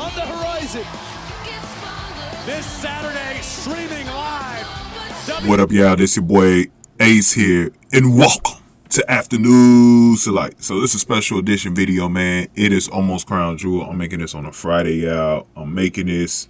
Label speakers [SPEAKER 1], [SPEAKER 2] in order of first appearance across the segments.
[SPEAKER 1] on the horizon. This Saturday, streaming live.
[SPEAKER 2] What up, y'all? This your boy Ace here, and welcome to Afternoon Select. So this is a special edition video, man. It is almost Crown Jewel. I'm making this on a Friday, y'all. I'm making this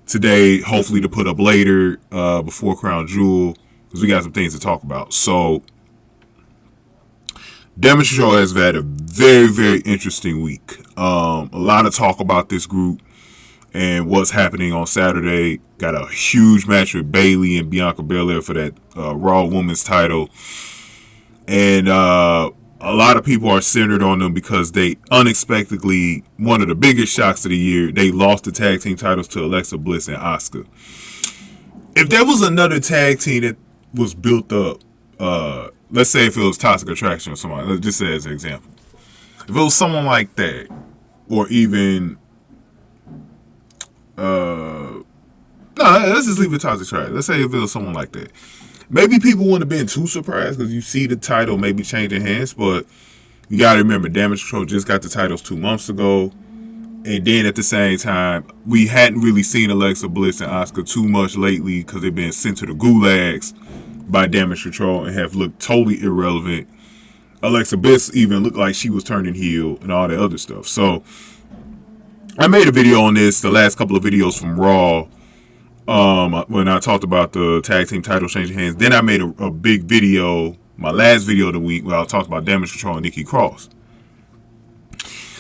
[SPEAKER 2] today, hopefully to put up later, before Crown Jewel, because we got some things to talk about. So, Damage Control has had a very, very interesting week. A lot of talk about this group and what's happening on Saturday. Got a huge match with Bayley and Bianca Belair for that Raw Women's title. And a lot of people are centered on them because they unexpectedly, one of the biggest shocks of the year, they lost the tag team titles to Alexa Bliss and Asuka. If there was another tag team that was built up, let's say if it was Toxic Attraction or somebody, let's just say as an example. If it was someone like that, or even no, let's just leave it Toxic Attraction. Let's say if it was someone like that. Maybe people wouldn't have been too surprised because you see the title maybe changing hands, but you got to remember Damage Control just got the titles 2 months ago. And then at the same time, we hadn't really seen Alexa Bliss and Asuka too much lately because they've been sent to the gulags by Damage Control and have looked totally irrelevant. Alexa Bliss even looked like she was turning heel and all that other stuff. So I made a video on this, the last couple of videos from Raw, when I talked about the tag team title changing hands. Then I made a big video, my last video of the week, where I talked about Damage Control and Nikki Cross.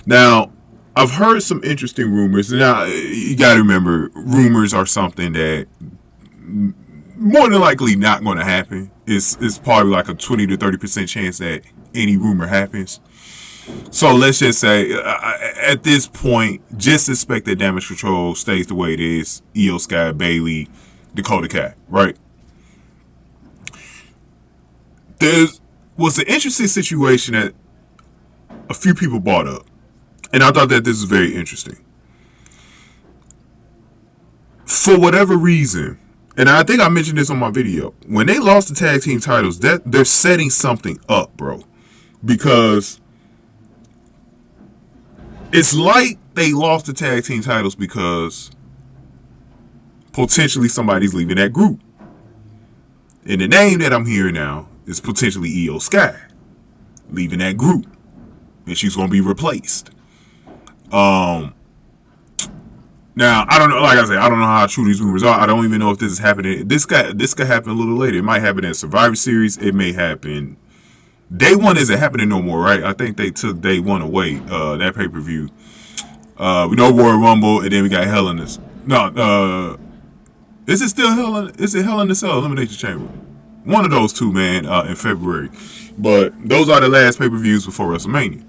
[SPEAKER 2] Now, I've heard some interesting rumors. Now, you got to remember, rumors are something that more than likely not going to happen. It's probably like a 20 to 30% chance that any rumor happens. So let's just say, at this point, just expect that Damage Control stays the way it is. Iyo Sky, Bayley, Dakota Kai, right? There was an interesting situation that a few people brought up. And I thought that this was very interesting. For whatever reason, and I think I mentioned this on my video, when they lost the tag team titles, that they're setting something up, bro. Because it's like they lost the tag team titles because potentially somebody's leaving that group. And the name that I'm hearing now is potentially Iyo Sky leaving that group. And she's going to be replaced. Now, I don't know, like I said, I don't know how true these rumors are. I don't even know if this is happening. This could happen a little later. It might happen in Survivor Series. It may happen. Day one isn't happening no more, right? I think they took day one away, that pay-per-view. We know Royal Rumble, and then we got Hell in this. No, is it still Hell in the Cell, Elimination Chamber? One of those two, man, in February. But those are the last pay-per-views before WrestleMania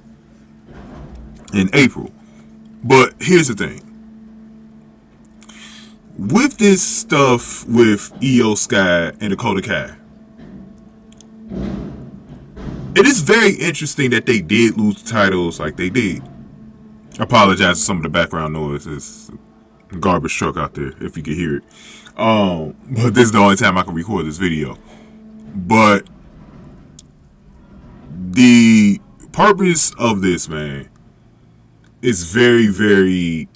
[SPEAKER 2] in April. But here's the thing. With this stuff with Iyo Sky and Dakota Kai, it is very interesting that they did lose the titles like they did. I apologize for some of the background noise. It's a garbage truck out there, if you can hear it. But this is the only time I can record this video. But the purpose of this, man, is very, very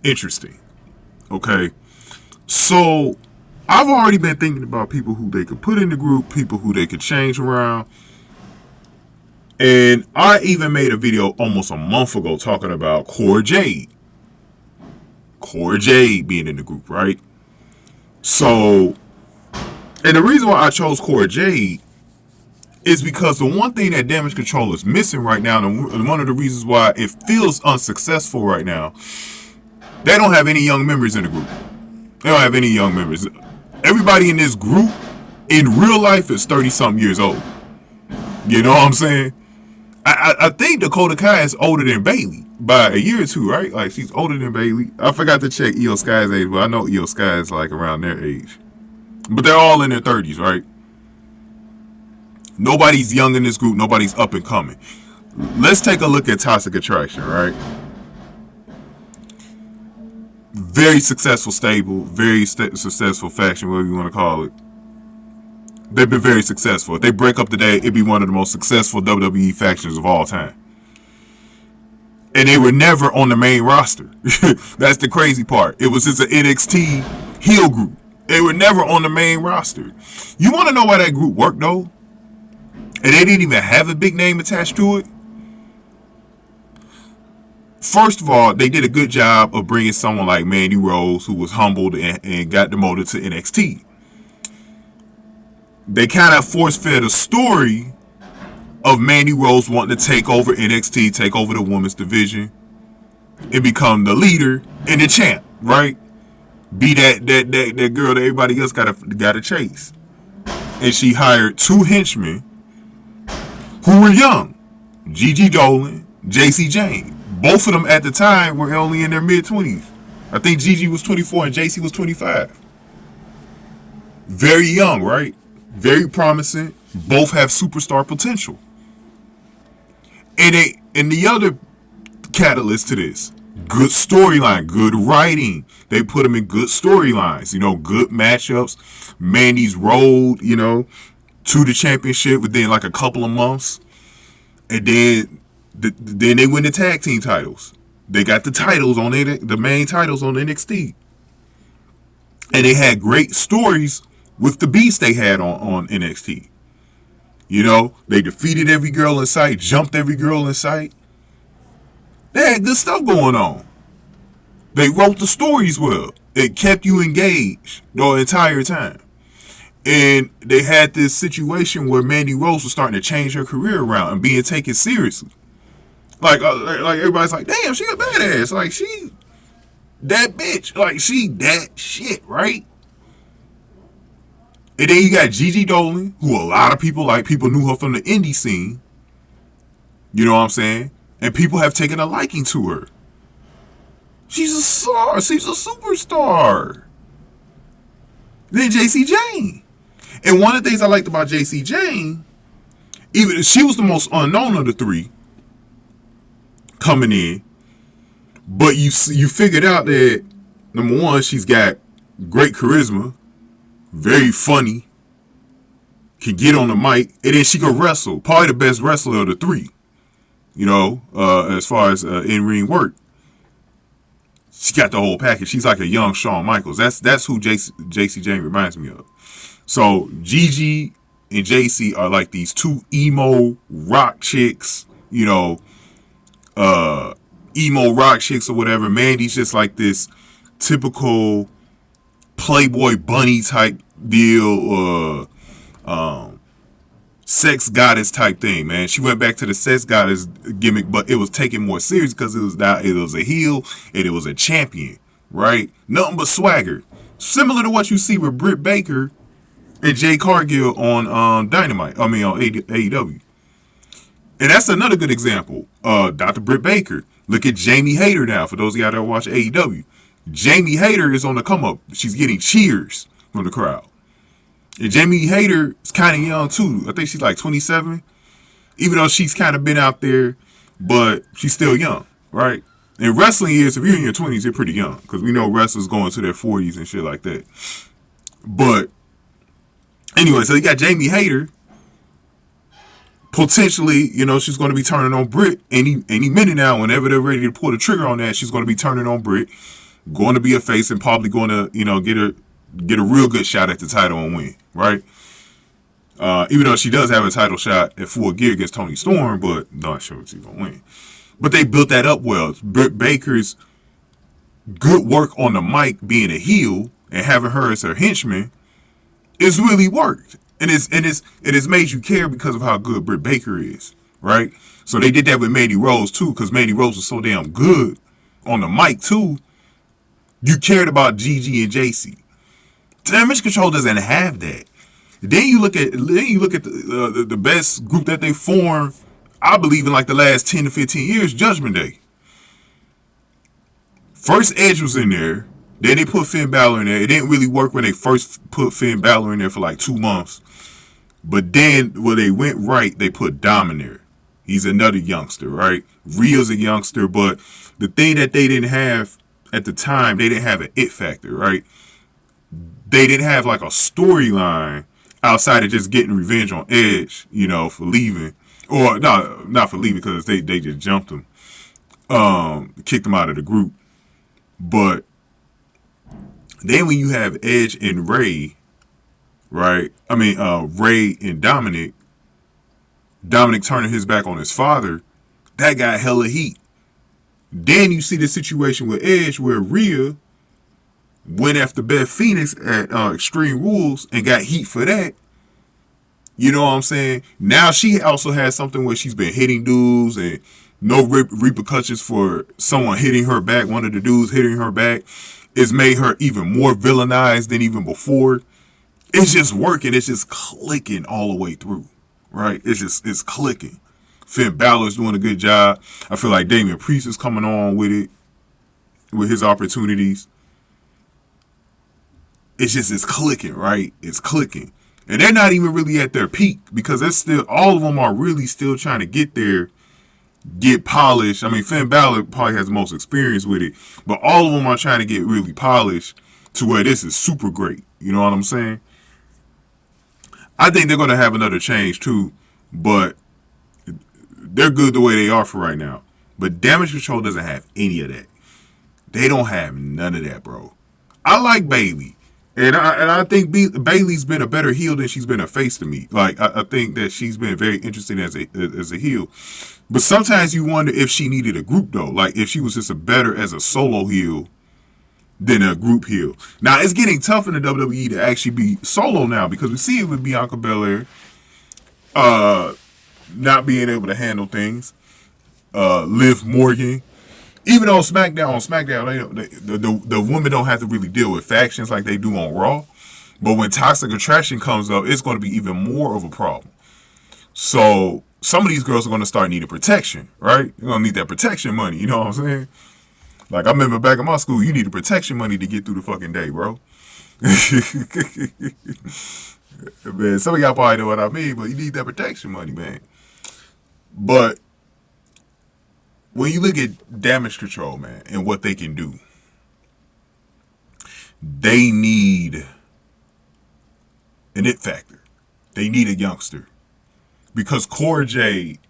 [SPEAKER 2] interesting. Okay? So, I've already been thinking about people who they could put in the group, people who they could change around. And I even made a video almost a month ago talking about Cora Jade. Cora Jade being in the group, right? So, and the reason why I chose Cora Jade is because the one thing that Damage Control is missing right now, and one of the reasons why it feels unsuccessful right now, they don't have any young members in the group. They don't have any young members. Everybody in this group, in real life, is 30-something years old. You know what I'm saying? I think Dakota Kai is older than Bayley by a year or two, right? Like, she's older than Bayley. I forgot to check Iyo Sky's age, but I know Iyo Sky is like around their age. But they're all in their 30s, right? Nobody's young in this group. Nobody's up and coming. Let's take a look at Toxic Attraction, right? Very successful stable, very successful faction, whatever you want to call it. They've been very successful. If they break up today, it'd be one of the most successful WWE factions of all time. And they were never on the main roster. That's the crazy part. It was just an NXT heel group. They were never on the main roster. You want to know why that group worked, though? And they didn't even have a big name attached to it? First of all, they did a good job of bringing someone like Mandy Rose, who was humbled and got demoted to NXT. They kind of force-fed a story of Mandy Rose wanting to take over NXT, take over the women's division, and become the leader and the champ, right? Be that girl that everybody else gotta chase. And she hired 2 henchmen who were young, Gigi Dolan, JC Jane. Both of them at the time were only in their mid-20s. I think Gigi was 24 and JC was 25. Very young, right? Very promising. Both have superstar potential. And the other catalyst to this, good storyline, good writing. They put them in good storylines, good matchups. Mandy's road, to the championship within like a couple of months. And then they win the tag team titles. They got the titles on the main titles on NXT. And they had great stories with the beast they had on NXT. They defeated every girl in sight, jumped every girl in sight. They had good stuff going on. They wrote the stories well. It kept you engaged the entire time. And they had this situation where Mandy Rose was starting to change her career around and being taken seriously. Like everybody's like, damn, she a badass. Like, she that bitch. Like, she that shit, right? And then you got Gigi Dolan, who a lot of people like. People knew her from the indie scene. You know what I'm saying? And people have taken a liking to her. She's a star. She's a superstar. Then JC Jane. And one of the things I liked about JC Jane, even she was the most unknown of the 3 coming in, but you figured out that, number one, she's got great charisma, very funny, can get on the mic, and then she can wrestle. Probably the best wrestler of the 3, as far as in-ring work. She got the whole package. She's like a young Shawn Michaels. That's who JC Jane reminds me of. So Gigi and JC are like these 2 emo rock chicks, emo rock chicks or whatever. Mandy's just like this typical Playboy bunny type deal, sex goddess type thing, man. She went back to the sex goddess gimmick, but it was taken more serious because it was a heel and it was a champion, right? Nothing but swagger. Similar to what you see with Britt Baker and Jay Cargill on Dynamite. On AEW. And that's another good example. Dr. Britt Baker. Look at Jamie Hayter now, for those of y'all that watch AEW. Jamie Hayter is on the come up. She's getting cheers from the crowd. And Jamie Hayter is kind of young too. I think she's like 27. Even though she's kind of been out there, but she's still young, right? And wrestling is, if you're in your 20s, you're pretty young. Because we know wrestlers going to their 40s and shit like that. But anyway, so you got Jamie Hayter. Potentially, she's going to be turning on Britt any minute now. Whenever they're ready to pull the trigger on that, she's going to be turning on Britt. Going to be a face and probably going to, get a real good shot at the title and win, right? Even though she does have a title shot at Full Gear against Toni Storm, but not sure if she's going to win. But they built that up well. Britt Baker's good work on the mic, being a heel and having her as her henchman, it's really worked. And it's made you care because of how good Britt Baker is, right? So they did that with Mandy Rose too, because Mandy Rose was so damn good on the mic too. You cared about Gigi and JC. Damage Control doesn't have that. Then you look at the best group that they formed, I believe, in like the last 10 to 15 years, Judgment Day. First Edge was in there. Then they put Finn Balor in there. It didn't really work when they first put Finn Balor in there for like 2 months. But then when they went right, they put Dom in there. He's another youngster, right? Rhea's a youngster, but the thing that they didn't have at the time, they didn't have an it factor, right? They didn't have like a storyline outside of just getting revenge on Edge, for leaving. Or no, not for leaving, because they just jumped him. kicked them out of the group. But then when you have Edge and Ray, right? I mean, Ray and Dominic turning his back on his father, that got hella heat. Then you see the situation with Edge where Rhea went after Beth Phoenix at Extreme Rules and got heat for that. You know what I'm saying? Now she also has something where she's been hitting dudes and no repercussions for someone hitting her back. One of the dudes hitting her back. It's made her even more villainized than even before. It's just working. It's just clicking all the way through, right? It's clicking. Finn Balor's doing a good job. I feel like Damian Priest is coming on with it, with his opportunities. It's clicking, right? It's clicking. And they're not even really at their peak because they're still, all of them are really still trying to get there, get polished. I mean, Finn Balor probably has the most experience with it, but all of them are trying to get really polished to where this is super great. You know what I'm saying? I think they're going to have another change too, but they're good the way they are for right now. But Damage Control doesn't have any of that. They don't have none of that, bro. I like Bayley. And I think Bayley's been a better heel than she's been a face to me. Like, I think that she's been very interesting as a heel. But sometimes you wonder if she needed a group, though. Like, if she was just a better as a solo heel than a group heel. Now, it's getting tough in the WWE to actually be solo now because we see it with Bianca Belair not being able to handle things. Liv Morgan. Even on SmackDown, the women don't have to really deal with factions like they do on Raw. But when Toxic Attraction comes up, it's going to be even more of a problem. So some of these girls are going to start needing protection, right? You're going to need that protection money, you know what I'm saying? Like, I remember back in my school, you needed protection money to get through the fucking day, bro. Man, some of y'all probably know what I mean, but you need that protection money, man. But when you look at Damage Control, man, and what they can do, they need an it factor. They need a youngster. Because Cora Jade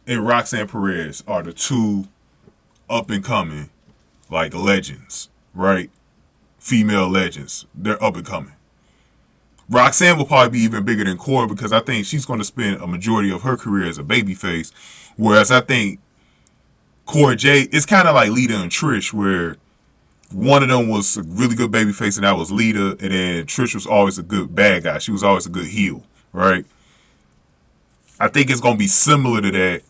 [SPEAKER 2] and Roxanne Perez are the two up and coming, like, legends, right? Female legends. They're up and coming. Roxanne will probably be even bigger than Cora because I think she's going to spend a majority of her career as a babyface. Whereas I think Cora Jade, it's kind of like Lita and Trish, where one of them was a really good babyface and that was Lita, and then Trish was always a good bad guy. She was always a good heel, right? I think it's going to be similar to that,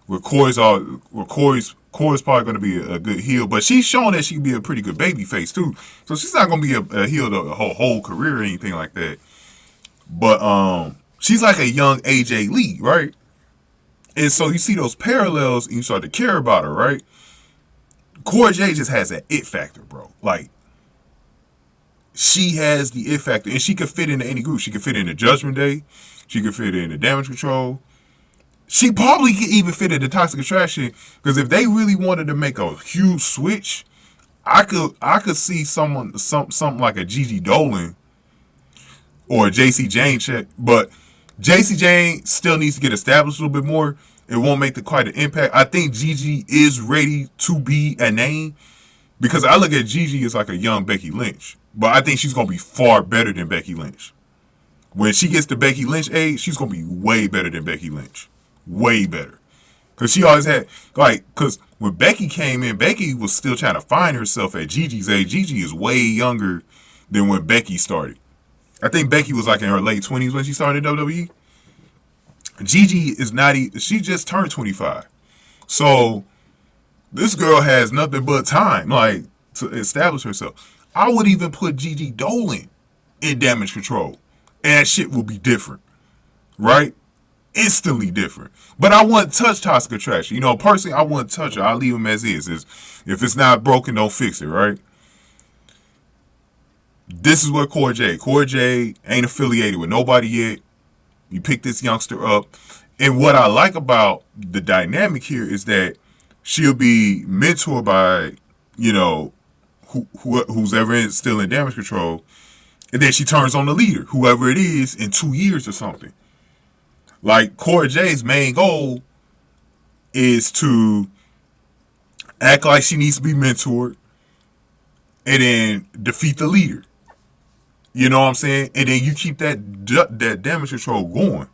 [SPEAKER 2] where Corey's probably going to be a good heel, but she's shown that she can be a pretty good babyface too. So she's not going to be a heel the whole career or anything like that. But she's like a young AJ Lee, right? And so you see those parallels and you start to care about her, right? Cora Jade just has that it factor, bro. Like, she has the it factor and she could fit into any group. She could fit into Judgment Day. She could fit into Damage Control. She probably could even fit into Toxic Attraction because if they really wanted to make a huge switch, I could see something like a Gigi Dolan or a JC Jane check, but JC Jane still needs to get established a little bit more. It won't make quite an impact. I think Gigi is ready to be a name because I look at Gigi as like a young Becky Lynch, but I think she's going to be far better than Becky Lynch. When she gets to Becky Lynch age, she's going to be way better than Becky Lynch. Way better. Because she always had, like, because when Becky came in, Becky was still trying to find herself at Gigi's age. Gigi is way younger than when Becky started. I think Becky was like in her late 20s when she started WWE. Gigi is not, she just turned 25. So this girl has nothing but time, like, to establish herself. I would even put Gigi Dolan in Damage Control. And that shit will be different. Right? Instantly different. But I wouldn't touch Toxic Attraction. You know, personally, I wouldn't touch her. I'll leave them as is. If it's not broken, don't fix it, right? This is what Cora Jade ain't affiliated with nobody yet. You pick this youngster up. And what I like about the dynamic here is that she'll be mentored by, you know, who's ever still in Damage Control. And then she turns on the leader, whoever it is, in 2 years or something. Like, Cora Jade's main goal is to act like she needs to be mentored, and then defeat the leader. You know what I'm saying? And then you keep that damage control going.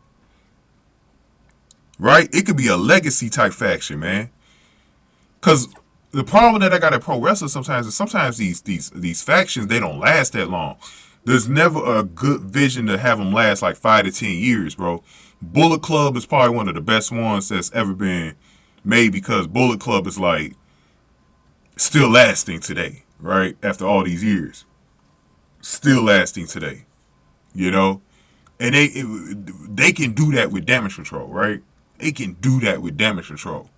[SPEAKER 2] Right? It could be a legacy type faction, man. Because the problem that I got at pro wrestling sometimes is sometimes these factions, they don't last that long. There's never a good vision to have them last like 5 to 10 years, bro. Bullet Club is probably one of the best ones that's ever been made, because Bullet Club is like still lasting today, right? After all these years. Still lasting today, you know? And they can do that with damage control, right? They can do that with damage control.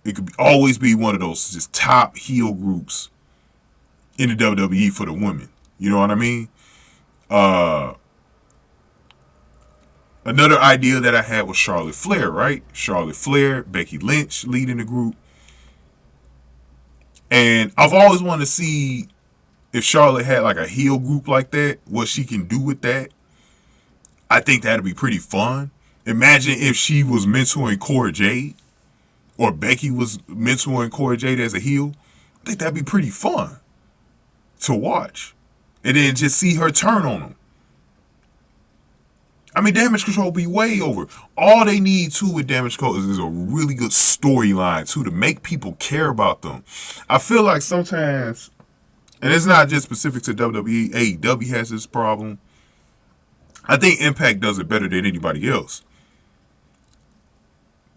[SPEAKER 2] It could always be one of those just top heel groups in the WWE for the women. You know what I mean? Another idea that I had was Charlotte Flair, right? Charlotte Flair, Becky Lynch leading the group. And I've always wanted to see if Charlotte had like a heel group like that, what she can do with that. I think that'd be pretty fun. Imagine if she was mentoring Cora Jade, or Becky was mentoring Cora Jade as a heel. I think that'd be pretty fun to watch. And then just see her turn on them. I mean, damage control be way over. All they need too with damage control is a really good storyline too, to make people care about them. I feel like sometimes, and it's not just specific to WWE, AEW has this problem. I think Impact does it better than anybody else.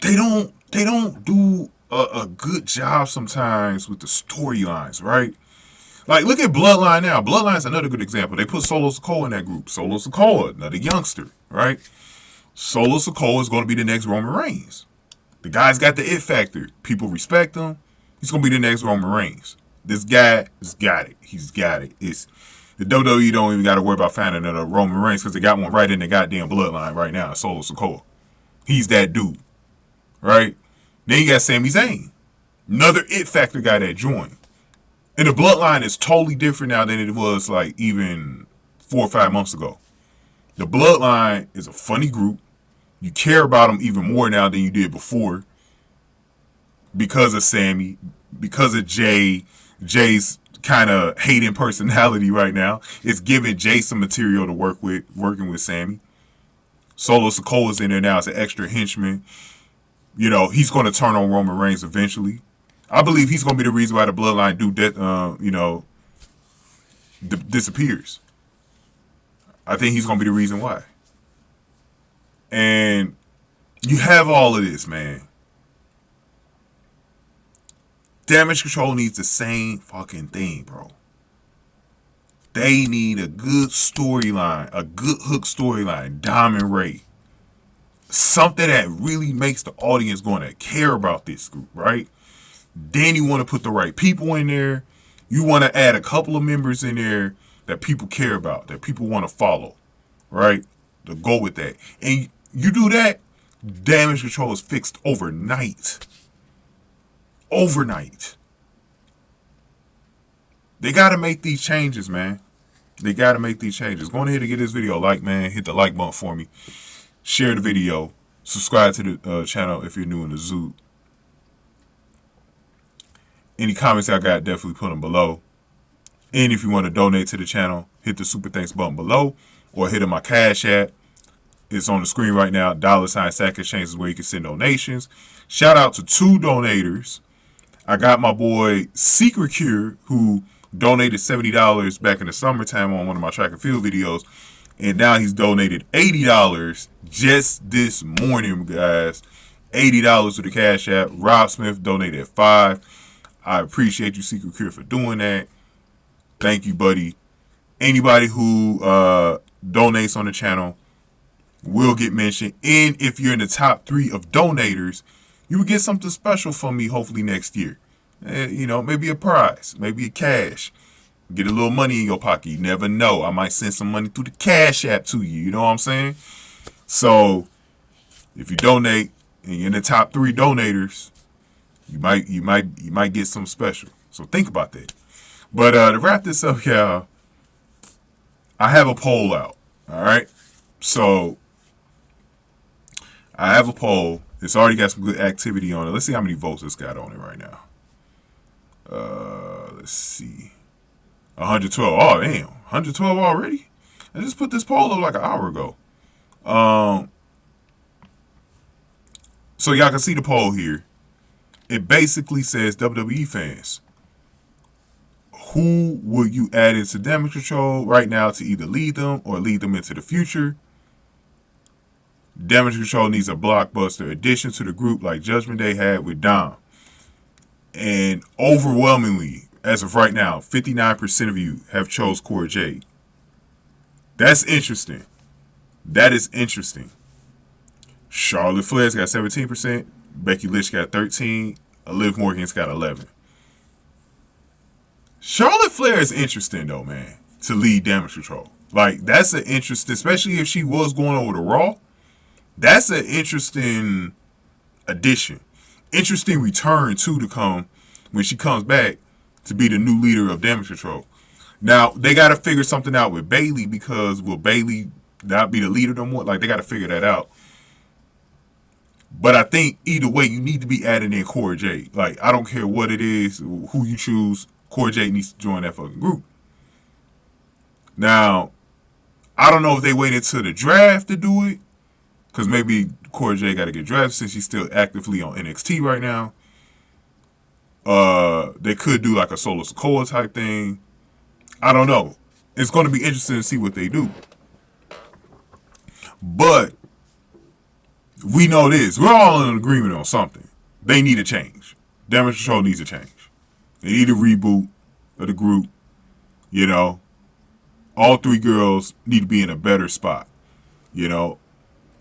[SPEAKER 2] They don't do a good job sometimes with the storylines, right? Like, look at Bloodline now. Bloodline's another good example. They put Solo Sikoa in that group. Solo Sikoa, another youngster, right? Solo Sikoa is going to be the next Roman Reigns. The guy's got the it factor. People respect him. He's going to be the next Roman Reigns. This guy has got it. He's got it. It's the WWE don't even got to worry about finding another Roman Reigns, because they got one right in the goddamn Bloodline right now, Solo Sikoa. He's that dude, right? Then you got Sami Zayn, another it factor guy that joined. And the Bloodline is totally different now than it was like even 4 or 5 months ago. The Bloodline is a funny group. You care about them even more now than you did before, because of Sammy, because of Jay. Jay's kind of hating personality right now. It's giving Jay some material to work with, working with Sammy. Solo Sikoa's in there now as an extra henchman. You know, he's going to turn on Roman Reigns eventually. I believe he's going to be the reason why the Bloodline disappears. I think he's going to be the reason why. And you have all of this, man. Damage Control needs the same fucking thing, bro. They need a good storyline, a good hook storyline. Diamond Ray. Something that really makes the audience going to care about this group, right? Then you want to put the right people in there. You want to add a couple of members in there that people care about, that people want to follow, right? To go with that. And you do that, Damage Control is fixed overnight. Overnight. They got to make these changes, man. They got to make these changes. Go ahead and get this video a like, man. Hit the like button for me. Share the video. Subscribe to the channel if you're new in the zoo. Any comments I got, definitely put them below. And if you want to donate to the channel, hit the super thanks button below, or hit on my Cash App. It's on the screen right now. $ Sack Exchange is where you can send donations. Shout out to 2 donators. I got my boy Secret Cure, who donated $70 back in the summertime on one of my track and field videos. And now he's donated $80 just this morning, guys. $80 to the Cash App. Rob Smith donated $5. I appreciate you, Secret Cure, for doing that. Thank you, buddy. Anybody who donates on the channel will get mentioned. And if you're in the top 3 of donators, you will get something special from me hopefully next year. Maybe a prize, maybe a cash. Get a little money in your pocket. You never know. I might send some money through the Cash App to you. You know what I'm saying? So if you donate and you're in the top 3 donators, you might get something special. So think about that. But to wrap this up, y'all, I have a poll out. All right. So I have a poll. It's already got some good activity on it. Let's see how many votes it's got on it right now. Let's see. 112. Oh, damn. 112 already? I just put this poll up like an hour ago. So y'all can see the poll here. It basically says, WWE fans, who will you add into Damage Control right now to either lead them or lead them into the future? Damage Control needs a blockbuster addition to the group like Judgment Day had with Dom. And overwhelmingly, as of right now, 59% of you have chose Cora Jade. That's interesting. That is interesting. Charlotte Flair's got 17%. Becky Lynch got 13%. Liv Morgan's got 11%. Charlotte Flair is interesting, though, man, to lead Damage Control. Like, that's an interesting, especially if she was going over to Raw. That's an interesting addition. Interesting return, too, to come when she comes back to be the new leader of Damage Control. Now, they got to figure something out with Bayley, because will Bayley not be the leader no more? Like, they got to figure that out. But I think either way, you need to be adding in Cora Jade. Like, I don't care what it is, who you choose, Cora Jade needs to join that fucking group. Now, I don't know if they waited till the draft to do it, because maybe Cora Jade got to get drafted since she's still actively on NXT right now. They could do like a Solo Sikoa type thing. I don't know. It's going to be interesting to see what they do. But we know this. We're all in agreement on something. They need a change. Damage Control needs a change. They need a reboot of the group. You know, all three girls need to be in a better spot. You know,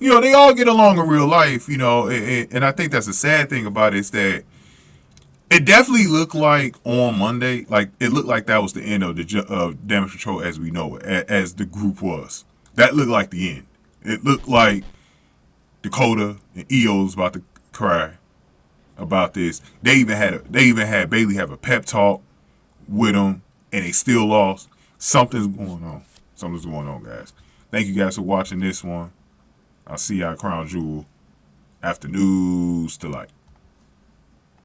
[SPEAKER 2] they all get along in real life. You know, and I think that's the sad thing about it, is that it definitely looked like on Monday, like it looked like that was the end of the Damage Control as we know it, as the group was. That looked like the end. It looked like Dakota and Iyo was about to cry about this. They even had Bayley have a pep talk with them, and they still lost. Something's going on. Something's going on, guys. Thank you guys for watching this one. I'll see y'all at Crown Jewel after News to Light.